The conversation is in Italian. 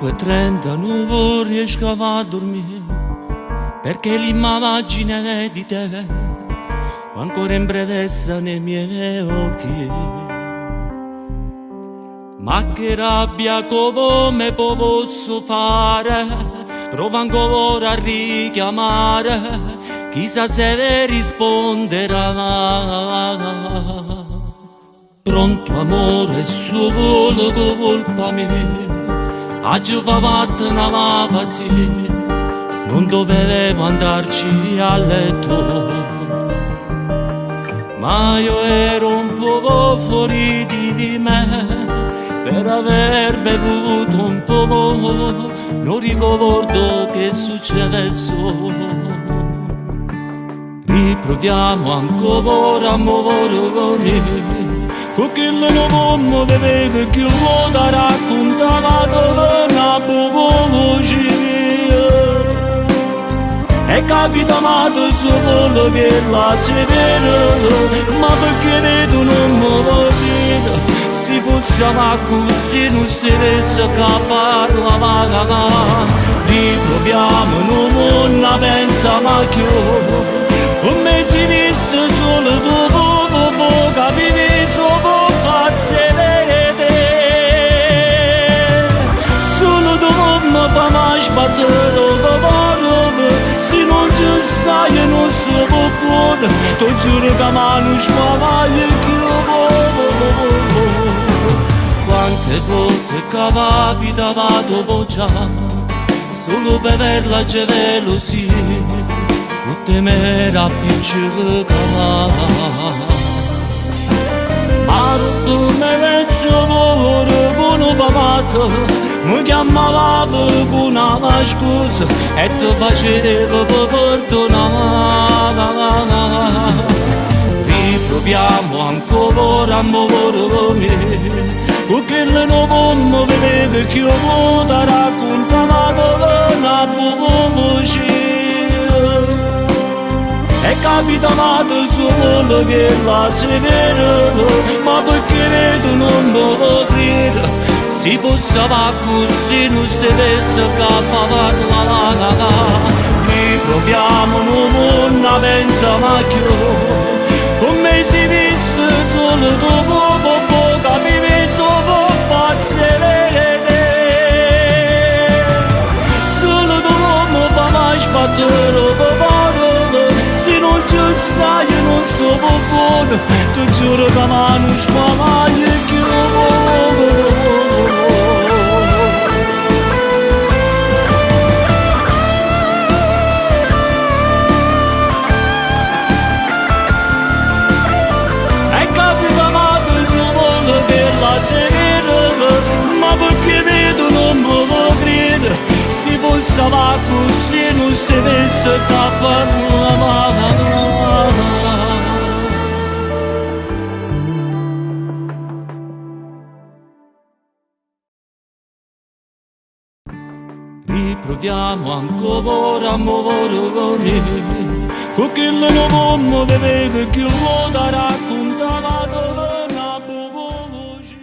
5:30 non riesco a dormire perché l'immagine di te ancora imbrevessa nei miei occhi. Ma che rabbia come posso fare? Provo ancora a richiamare, chissà se risponderà. Pronto amore, solo colpa mia, oggi fa fatta una pazzia, non dovevo andarci a letto, ma io ero un po' fuori di me per aver bevuto un po', non ricordo che è successo. Riproviamo ancora a muovermi, perché non mi vede che lo da raccontava una voce. E capita amato solo che la si vede, ma perché vedo non mi vede. Si puzzava così non stesse che parlava. Riproviamo, non la pensa ma che come si viste solo dopo capivi solo pazze vede. Solo dopo mi fa mai sbattere se non ci stai non so buono, ti giuro che non spavaglia più. Quante volte capitava dopo già, solo per averla gelosia, tutte me era più cavava. Ma tu mi vezzo ora con un papasso, mi chiamava per una scusa e ti facevo perdonare. Riproviamo ancora a muovermi, perché non mi vede che io da raccontava una voce. E capitava solo che la si vede, ma perché vedo non lo credo. Si passava così non stesse che parlava. Riproviamo, non la pensa ma che come si viste solo dopo capivi solo pazze vede. Solo dopo mi fa mai sbattere parole, se non ci stai non sto buono, ti giuro che non spavaglia più. Ma perché vedo non me lo credo, si passava così non stesse che parlava. Riproviamo ancora a muovermi, perché non mi vede che